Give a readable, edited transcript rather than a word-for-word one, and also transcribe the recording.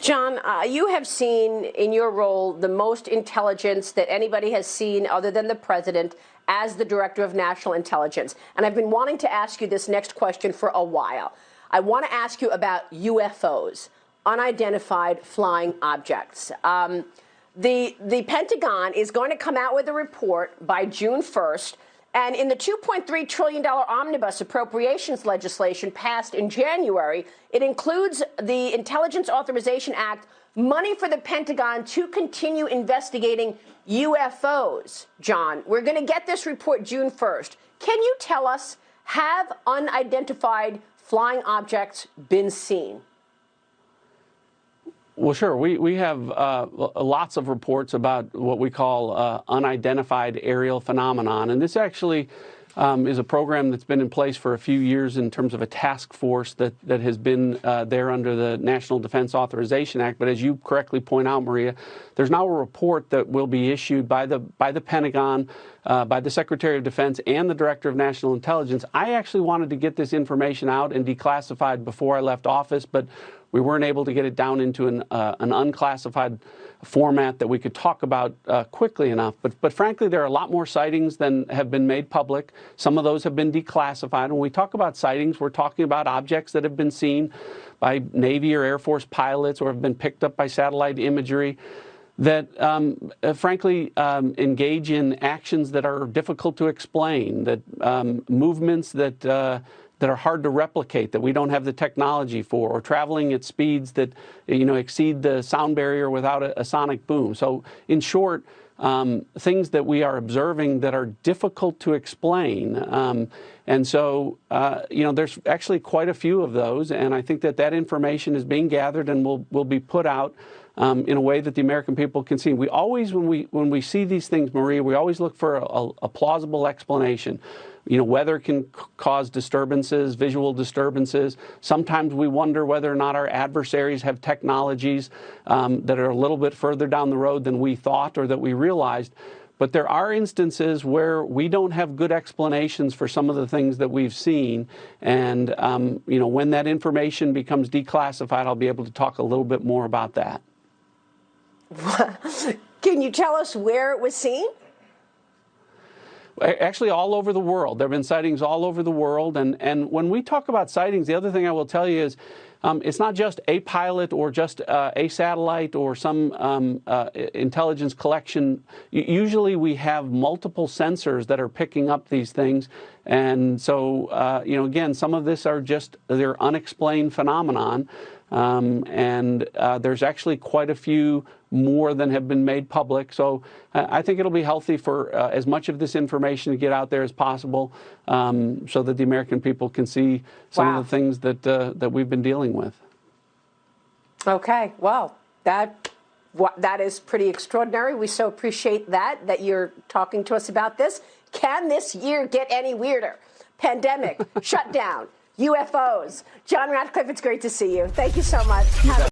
John, you have seen in your role the most intelligence that anybody has seen other than the president as the director of national intelligence. And I've been wanting to ask you this next question for a while. I want to ask you about UFOs, unidentified flying objects. The Pentagon is going to come out with a report by June 1st. And in the $2.3 trillion omnibus appropriations legislation passed in January, it includes the Intelligence Authorization Act, money for the Pentagon to continue investigating UFOs. John, we're going to get this report June 1st. Can you tell us, have unidentified flying objects been seen? Well, sure. We have lots of reports about what we call unidentified aerial phenomenon. And this actually is a program that's been in place for a few years in terms of a task force that has been there under the National Defense Authorization Act. But as you correctly point out, Maria, there's now a report that will be issued by the Pentagon, by the Secretary of Defense and the Director of National Intelligence. I actually wanted to get this information out and declassified before I left office, but we weren't able to get it down into an unclassified format that we could talk about quickly enough. But frankly, there are a lot more sightings than have been made public. Some of those have been declassified. When we talk about sightings, we're talking about objects that have been seen by Navy or Air Force pilots or have been picked up by satellite imagery that, frankly, engage in actions that are difficult to explain, that movements that are hard to replicate, that we don't have the technology for, or traveling at speeds that, exceed the sound barrier without a sonic boom. So, in short, things that we are observing that are difficult to explain. And so, there's actually quite a few of those, and I think that information is being gathered and will be put out in a way that the American people can see. We always, when we see these things, Maria, we always look for a plausible explanation. Weather can cause disturbances, visual disturbances. Sometimes we wonder whether or not our adversaries have technologies that are a little bit further down the road than we thought or that we realized. But there are instances where we don't have good explanations for some of the things that we've seen. And, when that information becomes declassified, I'll be able to talk a little bit more about that. Can you tell us where it was seen? Actually, all over the world. There have been sightings all over the world. And when we talk about sightings, the other thing I will tell you is it's not just a pilot or just a satellite or some intelligence collection. Usually we have multiple sensors that are picking up these things. And so, again, some of this are just they're unexplained phenomenon. And there's actually quite a few more than have been made public. So I think it'll be healthy for as much of this information to get out there as possible so that the American people can see some of the things that we've been dealing with. Okay. Well, that is pretty extraordinary. We so appreciate that you're talking to us about this. Can this year get any weirder? Pandemic, shutdown, UFOs. John Ratcliffe, it's great to see you. Thank you so much.